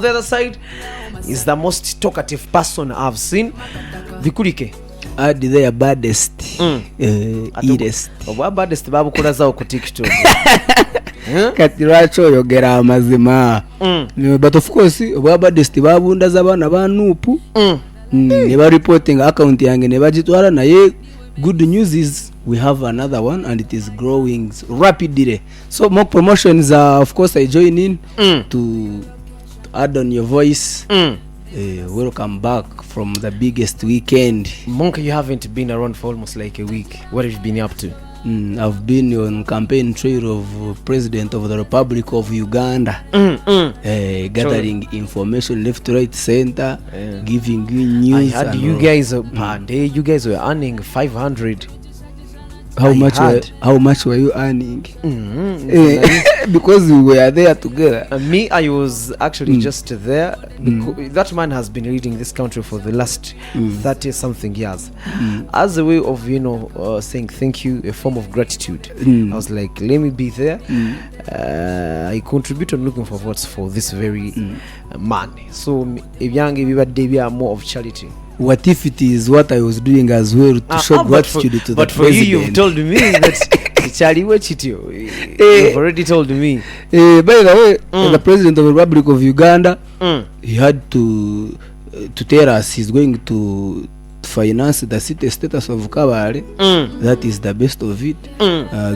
The other side is the most talkative person I've seen. Vikulike. Add their baddest. Eatest. Oba baddest babu kula zao ku TikTok. Katiracho yogera amazima. But of course, oba baddest babu ndaza bana banupu. Never reporting account yange nebagitwara naye. Good news is we have another one and it is growing rapidly. So more promotions are, of course, I join in to add on your voice. Welcome back from the biggest weekend. Monk, you haven't been around for almost like a week. What have you been up to? I've been on campaign trail of President of the Republic of Uganda, gathering information left, right, center, giving you news. I heard you guys per day. You guys were earning 500. How much were you earning? Because we were there together. Me, I was actually just there. That man has been leading this country for the last 30 something years. As a way of, saying thank you, a form of gratitude. I was like, let me be there. I contribute on looking for votes for this very man. So, if young, we are more of charity. What if it is what I was doing as well to show gratitude to the president? But for you, you've told me that Charlie Wechitio. You've already told me. By the way, the president of the Republic of Uganda, he had to tell us he's going to finance the city status of Kabale. That is the best of it.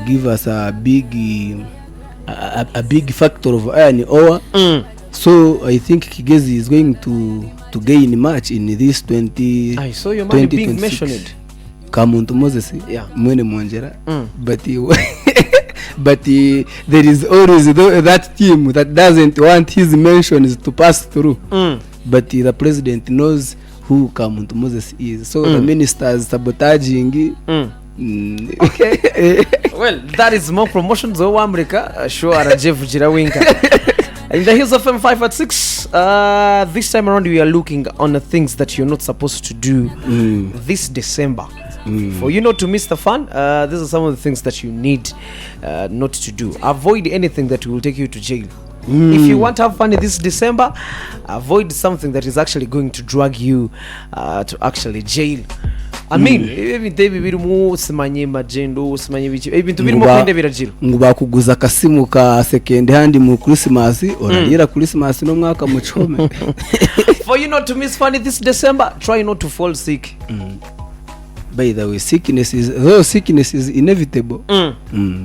Give us a big factor of iron ore. So I think Kigezi is going to gain much in this 20. I saw your money being mentioned. Kamuntu Moses, mwene mwanjera. But there is always that team that doesn't want his mentions to pass through. But the president knows who Kamuntu Moses is. So the ministers sabotaging. Okay. Well, that is more promotions of America. Sure, Jeff Jirawinka. In the hills of M5 at 6, this time around we are looking on the things that you're not supposed to do this December. For you not to miss the fun, these are some of the things that you need not to do. Avoid anything that will take you to jail. If you want to have fun this December, avoid something that is actually going to drag you to actually jail. I mean, even David birimu simanye magendo simanye bichi ibintu birimo kwende birajira nguba kuguza kasimu ka second hand mu Christmas oralira Christmas no mwaka muchome. For you not to miss fun this December, try not to fall sick. By the way, sickness is inevitable.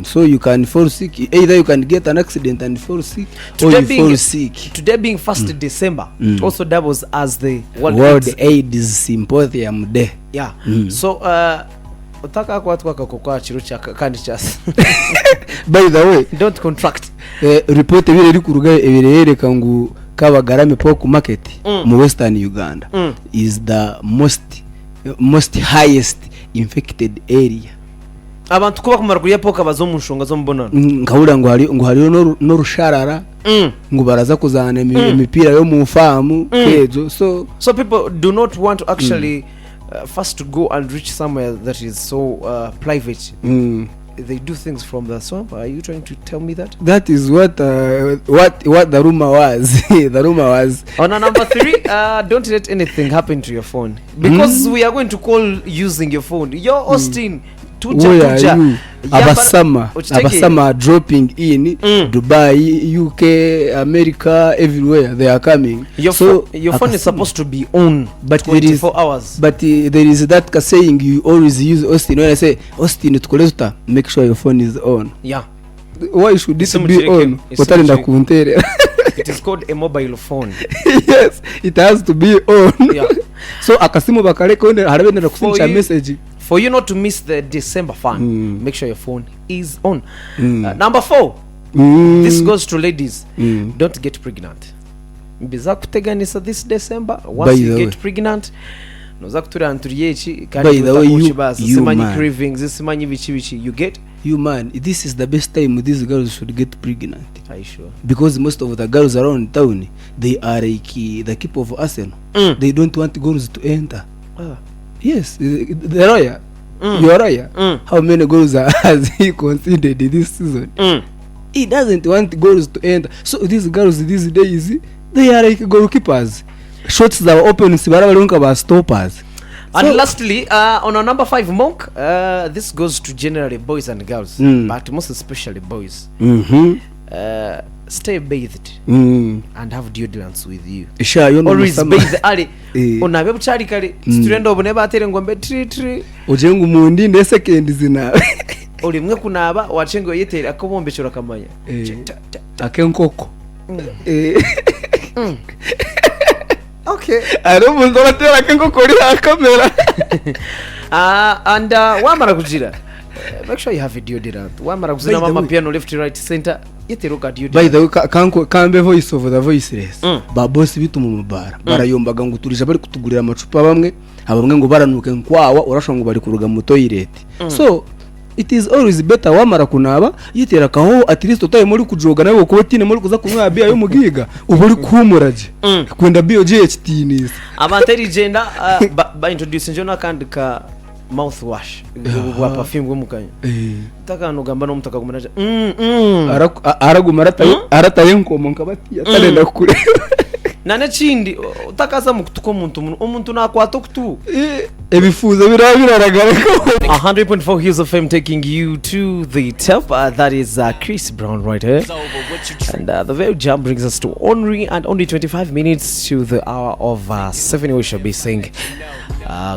So you can fall sick. Either you can get an accident and fall sick, or you fall sick. Today being 1st December also doubles as the World AIDS Symposium Day. Yeah. So utaka kwa watu kwa chiro cha kandi chas. By the way, don't contract. Report ebire rikuruga ebirere kangu kabagarame poku market mu Western Uganda is the most highest infected area. Abantu kuba kumaruguriya poka bazomunshonga zo mbonana. Ngahura ngo hari no rusharara. Ngo baraza kuzana imipira yo mu famu kezo. So people do not want to actually first to go and reach somewhere that is so private. They do things from the swamp. Are you trying to tell me that? That is what the rumor was. The rumor was. On number 3, don't let anything happen to your phone, because we are going to call using your phone. You're Austin. Tuja. Abasama are dropping in Dubai, UK, America, everywhere they are coming. Your phone is supposed to be on, but 24 hours. But there is that saying you always use Austin. When I say Austin, make sure your phone is on. Yeah. Why should this be on? It is called a mobile phone. Yes, it has to be on. Yeah. So akasimu bakareka harabenda kuficha message. For you not to miss the December fun, make sure your phone is on. Number 4, this goes to ladies. Don't get pregnant. Mbiza kuteganisa this December. Once you get pregnant, noza kutura anturiyechi kandi utakuchibaza simanyi cravings simanyi bichi you get. You man, this is the best time these girls should get pregnant. Are you sure? Because most of the girls around town, they are like the keep of Arsenal. They don't want girls to enter. Yes, the lawyer. Your lawyer. How many goals has he considered this season? He doesn't want girls to enter. So these girls these days, they are like goalkeepers. Shots that were open sibarabali ba stoppers. And so, lastly, on our number 5 monk, this goes to generally boys and girls, but most especially boys. Stay bathed and have deodorants with you. Always bathe early. Unabe buchari kale student obone batere ngombe tri ojengu mundi ne second zina oli mwe kunaba wachengo yetera akobombe chora kamanya akenkoko okay aro mundo batera akenkoko ri kamera and wamara kujira make sure you have a deodorant wamara kuzina mama piano left right center yetiruka deodorant. By the way kambe voice over the voiceless ba boss bitu mu mubara barayombaga ngo turije bari kutugurira amacupa bamwe abamwe ngo baranuke nkwawa urashobora ngo bari kuruga mu toilet. So it is always better wamara kunaba yitera kaho at least utaye muri kujoga nawe ko tine muri kuza kunywa bia yo mugiga uburi kumuraje kwenda BOGHT nisi abateri gender ba introduce njona kandi ka mouthwash wa perfume go mukanya takano gamba no mutaka kumanaje araguma arataye nkomo nkabati atalenda kure nane chindi utakaza mukutuko umuntu nakwato kutu ebifuza biraragarako 100.4 Hills FM taking you to the top. That is Chris Brown right here, and the very jump brings us to only 25 minutes to the hour of 7. We shall be saying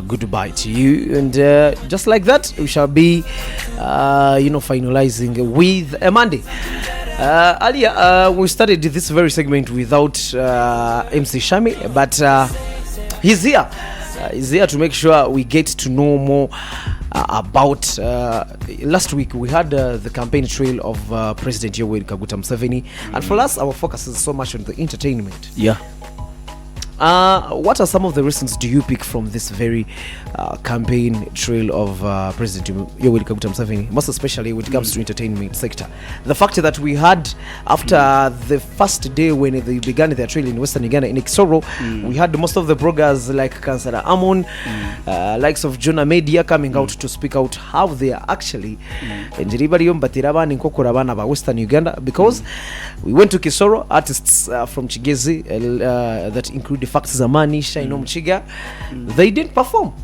goodbye to you, and just like that we shall be finalizing with Monday. Earlier we started this very segment without MC Shami, but he's here. He's here to make sure we get to know more about last week we had the campaign trail of President Yoweri Kaguta Museveni, and for us our focus is so much on the entertainment. What are some of the reasons do you pick from this very campaign trail of President Yoweri Kaguta Museveni, most especially when it comes to entertainment sector? The fact that we had, after the first day when they began their trail in Western Uganda in Kisoro, we had most of the bloggers like Kansara Amon, likes of Jonah Media coming out to speak out how they are actually ba Western Uganda, because we went to Kisoro, artists from Kigezi that include Facts Zamani, Shaino Mchiga, they didn't perform,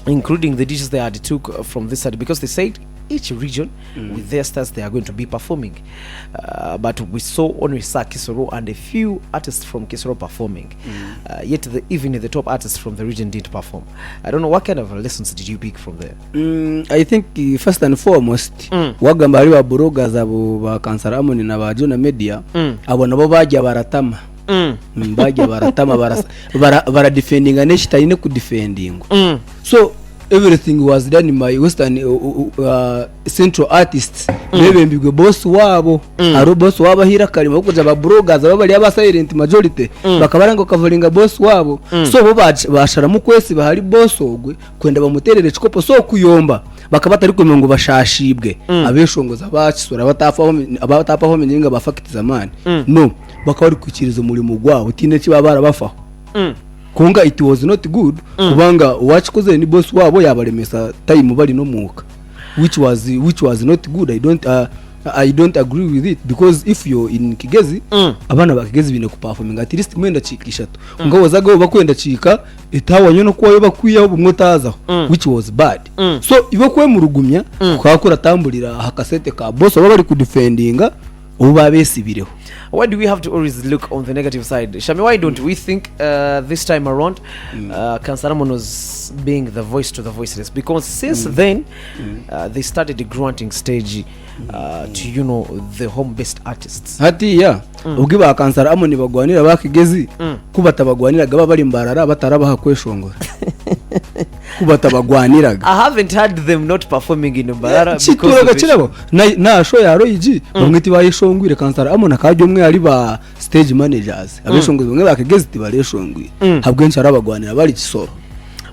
including the dishes they had took from this side, because they said each region with their stars they are going to be performing, but we saw only Kisoro and a few artists from Kisoro performing, yet even the top artists from the region didn't perform. I don't know, what kind of lessons did you pick from there? I think first and foremost wagamba ali baburogas abo ba Kansara Amon na ba Jonah Media abo nabo bajya baratama bajya baratama bara defending aneshita ine ku defending. So everything was done by Western central artists. Bebembigwe boss wabo aro boss wabo hira kalima kuja ba bloggers babali aba silent majority bakabarango kavalinga boss wabo. So bo bashara mu kwesi bahari boss ogwe kwenda bamuterere chikopo so kuyomba bakabata ariko ngo bashashibwe abeshongoza bakisura abatapaho menyinga bafakitiza mani no bakabari kwikiriza umurimo gwabo tine kibabara bafaho kunga it was not good kubanga wachikoze ni boss wabo yabaremesa time bali no muka which was not good. I don't agree with it, because if you're in Kigezi abana ba Kigezi bine ku performing at least mwenda chikishatu ngo wazaga bakwenda chika etawa nyono kwa yo bakwiya bumwotaza which was bad. So ibo kwe murugumya kwakora tambulira hakasete ka boss baba bari ku defendinga uba besibireho. Why do we have to always look on the negative side? Shami, why don't we think this time around Kansaramon was being the voice to the voiceless? Because since then they started the granting stage to the home-based artists. Hati ugiba Kansaramon bagwanira bakigezi kubata bagwanira gaba bari mbarara batarabaha kweshongora kubata bagwaniraga. I haven't heard them not performing in Mbarara because na show ya Royiji bamwiti bayishongwire Kansaramon akajyo mwe ari ba stage managers abeshongwe bamwe bakigezi tibareshongwe habwenshi arabagwanira bari Kisoro.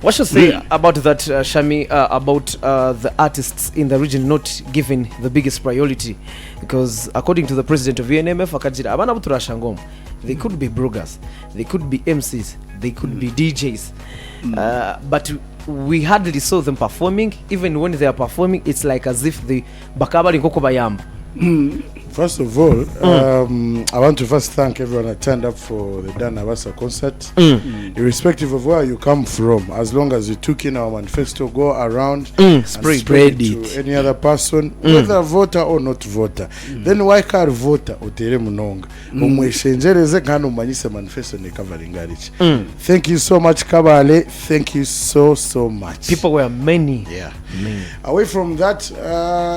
What should say about that, Shami, about the artists in the region not given the biggest priority? Because according to the president of UNMF, they could be bloggers, they could be MCs, they could be DJs, but we hardly saw them performing. Even when they are performing, it's like as if the bakaba nkoko bayamba. First of all, I want to first thank everyone that turned up for the Dan Abasa concert. Irrespective of where you come from, as long as you took in our manifesto, go around and spread it to any other person, whether voter or not voter. Then why can't voter utere munonga? Umweshenjereze kandi umanyise manifesto ne covering garage. Thank you so much, Kabale. Thank you so much. People were many. Yeah. Away from that,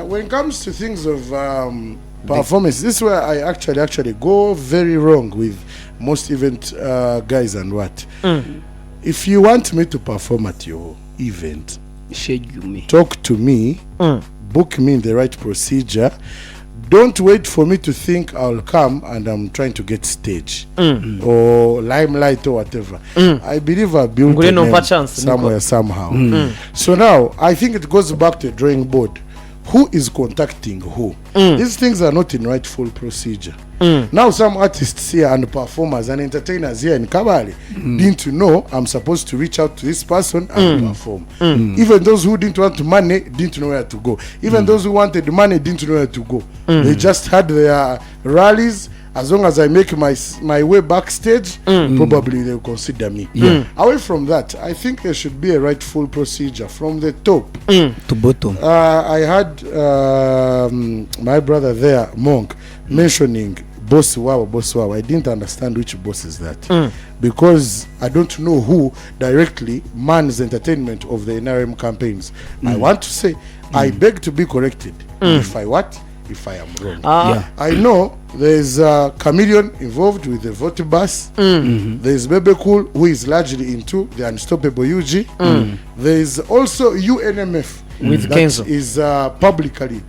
when it comes to things of performance, this is where I actually go very wrong with most event guys and what. If you want me to perform at your event, schedule me, talk to me, book me in the right procedure. Don't wait for me to think I'll come and I'm trying to get stage or limelight or whatever. I believe I built a name somewhere somehow. So now I think it goes back to the drawing board. Who is contacting who? These things are not in rightful procedure. Now some artists here and performers and entertainers here in Kabale didn't know I'm supposed to reach out to this person and perform. Even those who didn't want money didn't know where to go. Even those who wanted money didn't know where to go. They just had their rallies. As long as I make my way backstage, probably they'll consider me. Away from that, I think there should be a rightful procedure from the top to bottom. I had my brother there, Monk, mentioning boss wow. I didn't understand which boss is that because I don't know who directly mans entertainment of the NRM campaigns. I want to say, I beg to be corrected if I am wrong. I know there's Chameleon involved with the vote bus. There's Bebe Cool, who is largely into the Unstoppable UG. There's also UNMF with that Kenzo. Is publicly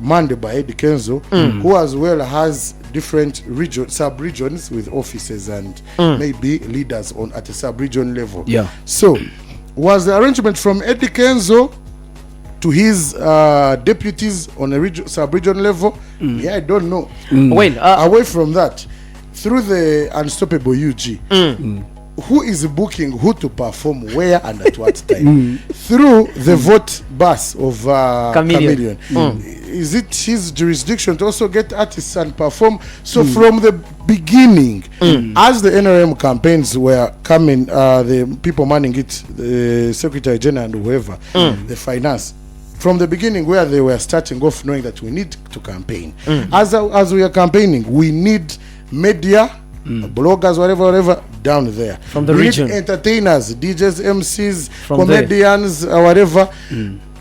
manned by Eddie Kenzo, who as well has different sub-regions with offices and maybe leaders at a sub-region level. So was the arrangement from Eddie Kenzo to his deputies on a sub-region level? I don't know. Away from that, through the Unstoppable UG, who is booking who to perform where and at what time? Through the vote bus of Chameleon. Is it his jurisdiction to also get artists and perform? So from the beginning, as the NRM campaigns were coming, the people manning it, the Secretary General and whoever, the finance, from the beginning where they were starting off knowing that we need to campaign. As we are campaigning, we need media, bloggers, whatever, down there. From the we region. Need entertainers, DJs, MCs, from comedians, whatever,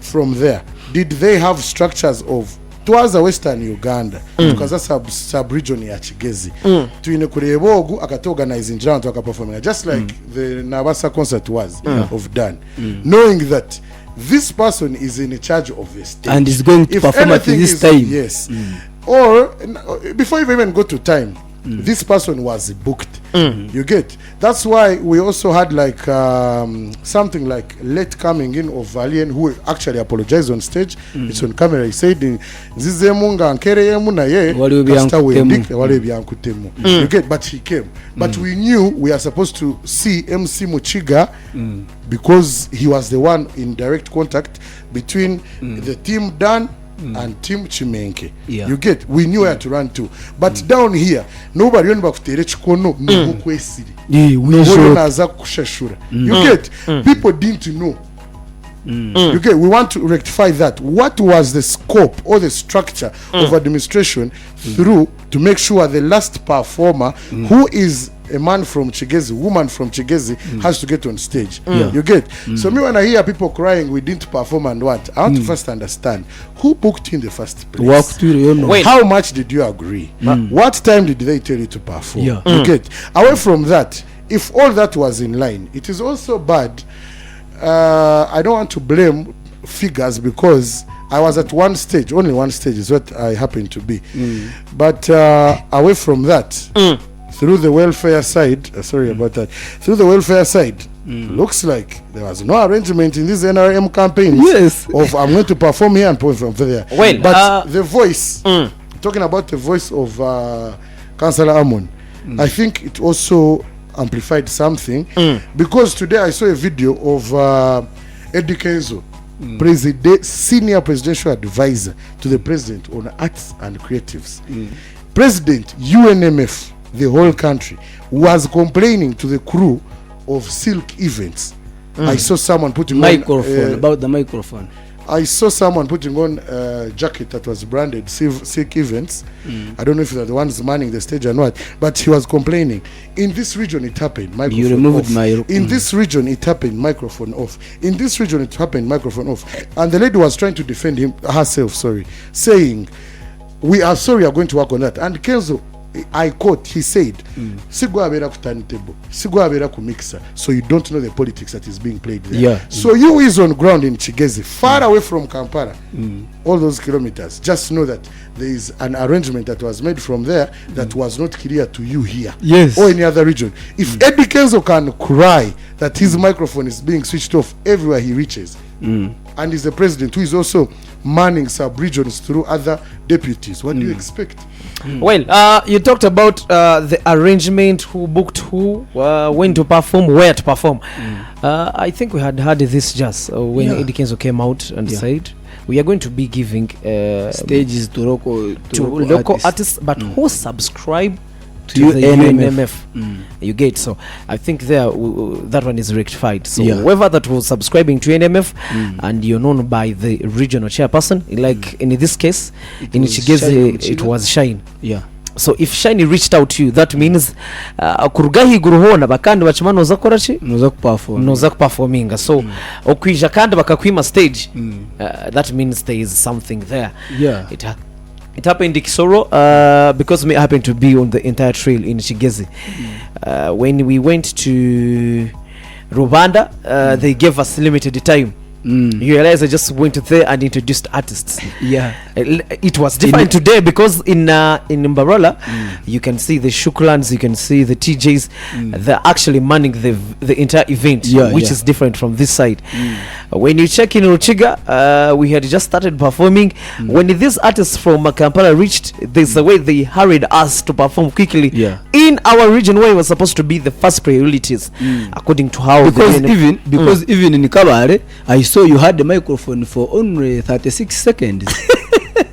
from there. Did they have structures of twaza Western Uganda tukaza sub-region ya Kigezi tuine kurebogu akatoganize njira abantu akaperforming just like the Nabasa concert was of Dan, knowing that this person is in charge of the stage and is going to perform at this time. Yes. Or before you even go to time, this person was booked. You get? That's why we also had like something like late coming in of Valian, who actually apologized on stage. It's on camera. He said, "Zizemunga nkereyemu na ye kastawebik." You get? But he came. But we knew we are supposed to see MC Muchiga because he was the one in direct contact between the team Dan and Team Chimenke. You get? We knew where to run to. But down here, nobody on bakutere chikono nukwesiri. You get? People didn't know. You get? We want to rectify that. What was the scope or the structure of administration through to make sure the last performer who is a man from Kigezi, woman from Kigezi has to get on stage. You get? So me when I hear people crying we didn't perform and what, I want to first understand who booked you in the first place. Wait. How much did you agree? What time did they tell you to perform? You get? Away from that, if all that was in line, it is also bad. I don't want to blame figures because I was at one stage, only one stage is what I happen to be. But away from that, through the welfare side, sorry about that, through the welfare side, looks like there was no arrangement in this NRM campaign of I'm going to perform here and perform from there. But the voice, talking about the voice of Councillor Amon, I think it also amplified something because today I saw a video of Eddie Kenzo senior presidential advisor to the president on arts and creatives. President UNMF, the whole country, was complaining to the crew of Silk Events. I saw someone putting microphone about the microphone. I saw someone putting on a jacket that was branded Silk Events. I don't know if they're the ones manning the stage or not, but he was complaining. In this region, it happened. Microphone you removed off. In this region, it happened. Microphone off. In this region, it happened. Microphone off. And the lady was trying to defend herself, saying, "We are sorry. We are going to work on that." And Kenzo, I quote, he said, "Sigwabera ku turntable, sigwabera ku mixer, so you don't know the politics that is being played there." Yeah. So you is on ground in Kigezi, far away from Kampala, all those kilometers. Just know that there is an arrangement that was made from there that was not clear to you here, yes, or any other region. If Eddie Kenzo can cry that his microphone is being switched off everywhere he reaches, and is the president who is also manning sub-regions through other deputies, what do you expect? Well, you talked about the arrangement, who booked who, when to perform, where to perform. I think we had heard this just when Eddie Kenzo came out and said we are going to be giving stages to local artists, but who subscribe to the UNMF. You get, so I think there that one is rectified. So whoever that was subscribing to UNMF and you're known by the regional chairperson, like in this case in Kigezi it was Shine. So if Shine reached out to you, that means kurugahi guruhona bakandi bachimana noza korachi noza performing. So okwija kandi bakakwima stage, that means there is something there. It happened in Kisoro because me happened to be on the entire trail in Kigezi. When we went to Rwanda, they gave us limited time. You realize I just went there and introduced artists. It was different today because in Mbarola you can see the Shukrans, you can see the TJs. They're actually manning the entire event, which is different from this side. When you check in Ruchiga, we had just started performing. When these artists from Kampala reached, there's a way they hurried us to perform quickly in our region where it was supposed to be the first priorities, according to how because even in Kabare I saw you had the microphone for only 36 seconds.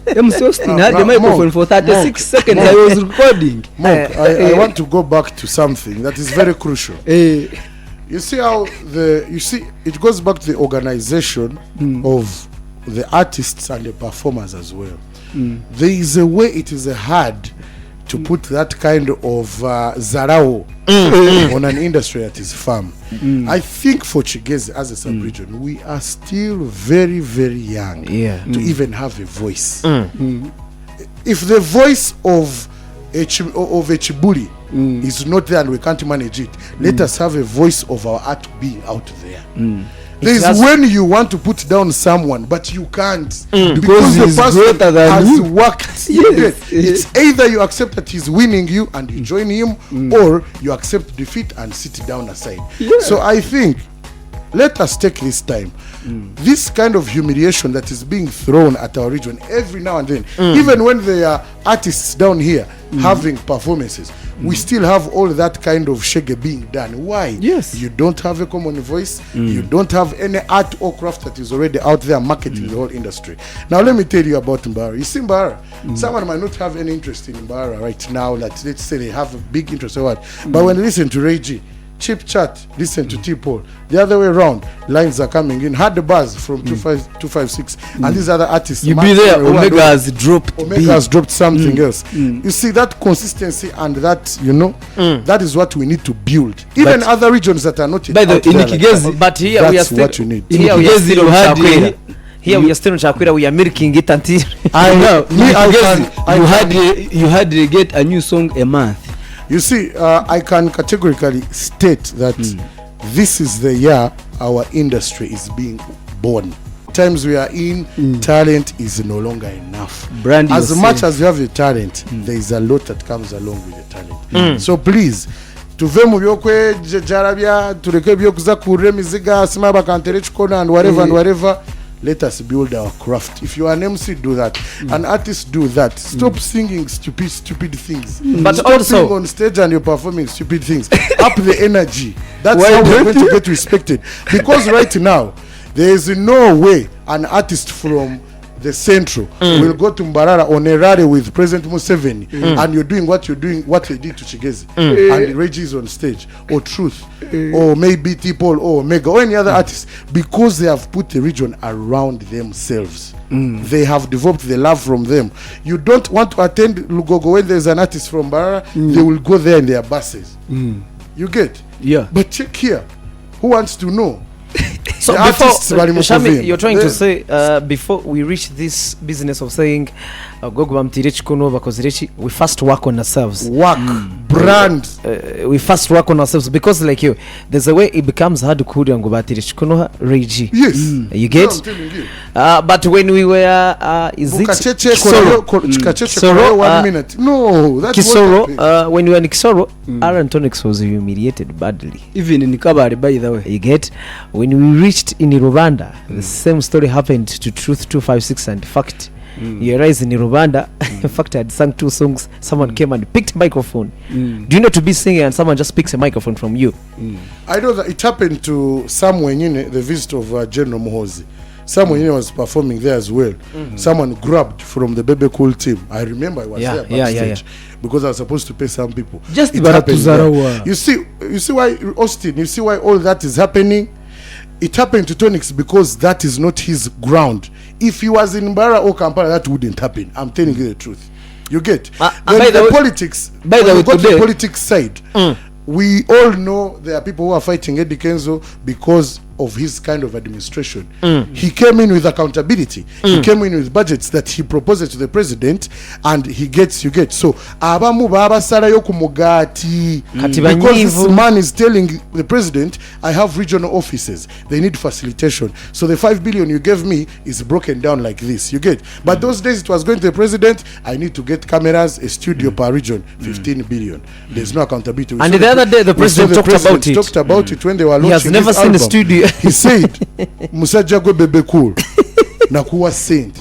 MC Austin had the microphone for 36 seconds. I was recording. I want to go back to something that is very crucial. You see how it goes back to the organization of the artists and the performers as well. There is a way it is hard to put that kind of zarao on an industry that is firm. I think for Kigezi as a sub-region, we are still very, very young to even have a voice. If the voice of a Chibuli is not there and we can't manage it, let us have a voice of our art being out there. There's when you want to put down someone but you can't because the person has worked. It's either you accept that he's winning you and you join him, or you accept defeat and sit down aside. So I think let us take this time. This kind of humiliation that is being thrown at our region every now and then, even when there are artists down here having performances, we still have all that kind of shege being done. Why? You don't have a common voice, you don't have any art or craft that is already out there marketing the whole industry. Now let me tell you about Mbara. You see Mbara, someone might not have any interest in Mbara right now, like let's say they have a big interest or what, but when they listen to Ray G, Chip Chat, listen to T-Paul. The other way around, lines are coming in. Had the buzz from 256, and these other artists. You be there. Omega has dropped something else. You see that consistency and that that is what we need to build. Even other regions that are not in Kigezi, but here we are still what you need. Here we are still in Chakwera. We are milking it until I know. You had to get a new song a month. You see, I can categorically state that this is the year our industry is being born. Times we are in, talent is no longer enough. As much as you have the talent, there is a lot that comes along with the talent. So please, tuve mu byokwe jarabya tureke byokuza kurre miziga sima bakantere chikona and whatever. Let us build our craft. If you are an MC, do that. An artist, do that. Stop singing stupid things. But stop also being on stage and you're performing stupid things. Up the energy. That's how we're going to get respected. Because right now, there is no way an artist from the central will go to Mbarara on a rally with President Museveni, and you're doing what they did to Kigezi, and Reggie is on stage, or Truth, or maybe T-Paul, or Mega, or any other artist, because they have put the region around themselves. They have developed the love from them. You don't want to attend Lugogo when there's an artist from Mbarara, they will go there in their buses. You get? Yeah. But check here, who wants to know? So before Shami, you're trying to say before we reach this business of saying we first work on ourselves. Brand. We first work on ourselves, because like you, there's a way it becomes hard to kuri and go Reggie. Yes. You get? I'm telling you. But when we were is it Kisoro? 1 minute. No, that's Kisoro, when we were in Kisoro, Aaron Tonix was humiliated badly. Even in Kabari, by the way. You get? When we reached in Rwanda, the same story happened to Truth 256, and fact you rise in Rwanda. In fact, I had sung 2 songs. Someone came and picked microphone. Do you know to be singing and someone just picks a microphone from you? I know that it happened to Samuel Nyine, the visit of General Muhozi. Samuel Nyine was performing there as well. Someone grabbed from the Bebe Cool team. I remember I was there backstage because I was supposed to pay some people. Just it happened there. You see why, Austin, you see why all that is happening? It happened to Tonix because that is not his ground. If he was in Mbarara or Kampala, that wouldn't happen. I'm telling you the truth. You get? Then the politics, by the way, the politics side, we all know there are people who are fighting Eddie Kenzo because of his kind of administration. He came in with accountability. He came in with budgets that he proposed to the president, and he gets, you get. So abamu baba sara yokumugati, because this man is telling the president, I have regional offices, they need facilitation, so the 5 billion you gave me is broken down like this, you get. But those days it was going to the president, I need to get cameras, a studio per region, 15 billion. There's no accountability. And the other day the president talked about it when they were launching. He has never seen a studio. He said Musajja gwe Bebe Cool nakuwa sent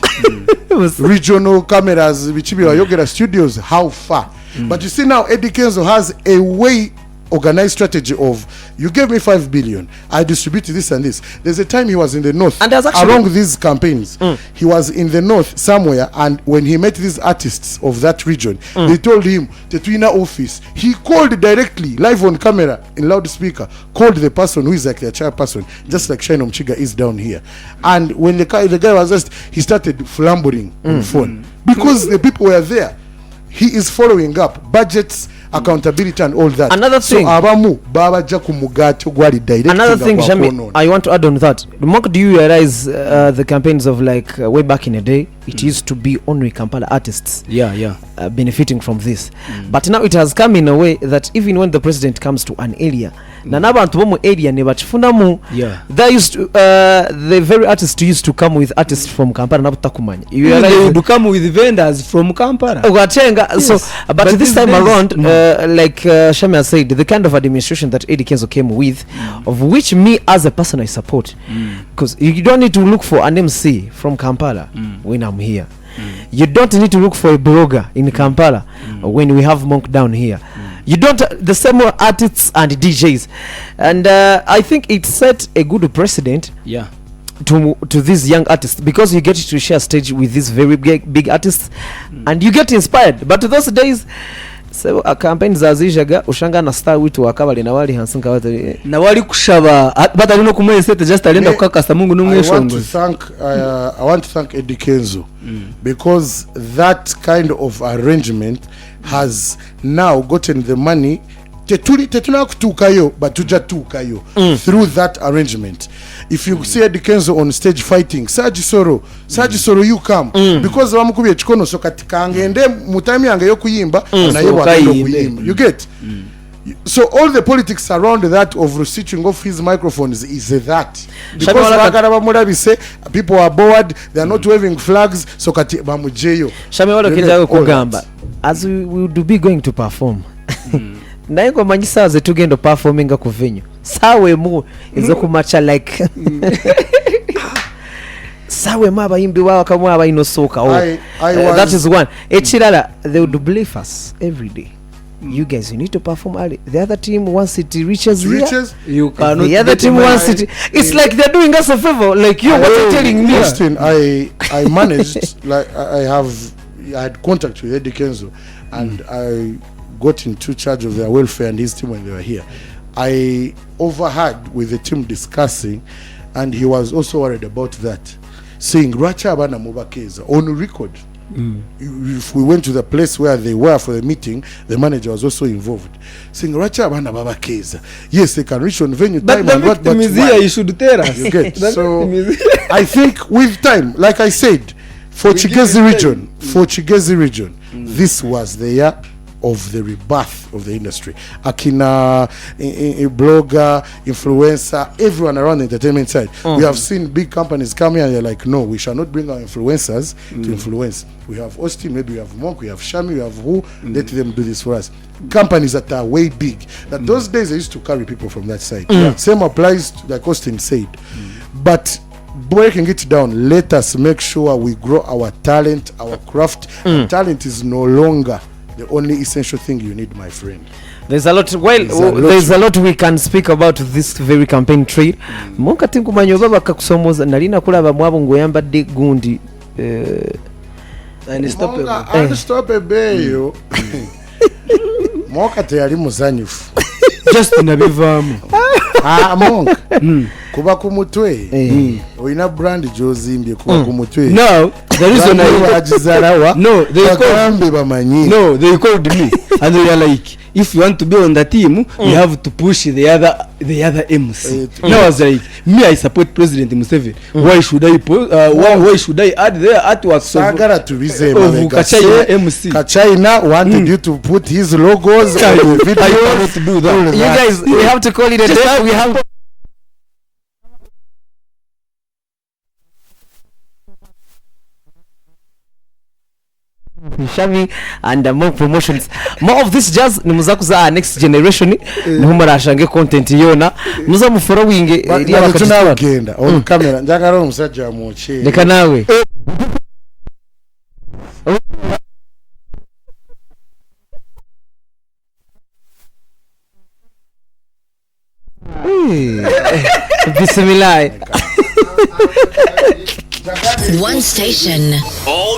regional cameras bichibi wayogera studios, how far? But you see now Eddie Kenzo has a way organized strategy of, you gave me 5 billion, I distributed this and this. There's a time he was in the north, and along these campaigns he was in the north somewhere, and when he met these artists of that region, they told him Tetwina office. He called directly live on camera in loudspeaker, called the person who is like their chairperson, just like Shine Mchiga is down here. And when the guy was asked, he started flambering on the phone because the people were there. He is following up budgets, accountability, and all that. Another thing, Shami, I want to add on that. Mark, do you realize the campaigns of like way back in the day, it used to be only Kampala artists benefiting from this, but now it has come in a way that even when the president comes to an area, area they used to, the very artists used to come with artists from Kampala. They would come with vendors from Kampala. Yes. So, but this time around, like Shamia said, the kind of administration that Eddie Kenzo came with, of which me as a person I support, because you don't need to look for an MC from Kampala when I'm here. You don't need to look for a blogger in Kampala when we have Monk down here. You don't, the same artists and DJs, and I think it set a good precedent to these young artists, because you get to share stage with these very big artists and you get inspired. But those days, so campaigns zazijaga ushanga na star witu wakabali na wali hansinka watu na wali kushaba but alino kumwesete just alenda kukakasa Mungu numweshongo. I want to thank Eddie Kenzo because that kind of arrangement has now gotten the money tetuna kutukayo but tujatukayo through that arrangement. If you see Eddie Kenzo on stage fighting Sajisoro, you come because bamukubye chikono so katika ngende mutime yange yo kuyimba na yewa kuyimba, you get. So all the politics around that of switching off his microphones is that because people are bored, they are not waving flags, so kati bamujeyo Shame wala kinja kugamba as we would be going to perform naye ngo manyisa ze tugendo performing ku venue sawe mu izo kumacha like sawe maba imbi wa kamwa aba inosoka that is one echirala they would believe us every day you guys, you need to perform early. The other team, once it reaches here, you cannot. the other team once it, it's like they're doing us a favor. Like you, what you're telling me. Austin, I managed, like I had contact with Eddie Kenzo, and I got into charge of their welfare and his team when they were here. I overheard with the team discussing, and he was also worried about that, saying Racha Abana Mubakeza on record. If we went to the place where they were for the meeting, the manager was also involved, saying Racha Abana Babakeza. Yes, they can reach on venue But time the and what, but victim is why? here, you should tell us. You get The so. victim is here. I think with time, like I said, for Kigezi region, this was the year of the rebirth of the industry. Akina, blogger, influencer, everyone around the entertainment side. We have seen big companies come here and they're like, no, we shall not bring our influencers to influence. We have Austin, maybe we have Monk, we have Shami, we have who, let them do this for us. Companies that are way big. That those days they used to carry people from that side. Same applies to, like Austin said. But breaking it down, let us make sure we grow our talent, our craft. Talent is no longer the only essential thing you need, my friend. There's a lot. There's a lot we can speak about this very campaign trail. Monka tinkumanyo baba kakusomoza nalina kulaba mwabo ngoyambadde gundi unstoppable yo. Moka teyali muzanyufu. Just nabivaamu. Monk. Kuba ku mutwe. Oyina brand jozimbye kuba ku mutwe. No, the reason No, they called me and they were like, if you want to be on the team, you have to push the other MC. And I was like, me, I support President Museveni. Why should I why should I add their artwork? Sagara to reason Kachai MC. Kachina wanted you to put his logos on the video. I want to do that. You guys, we have to call it a day. We have Shami and more promotions. More of this jazz ni muzakuza our next generation niho marashange content yona muza mu following eri abakagenda on camera njagala omusajja amuche leka nawe Bismillah. One station, all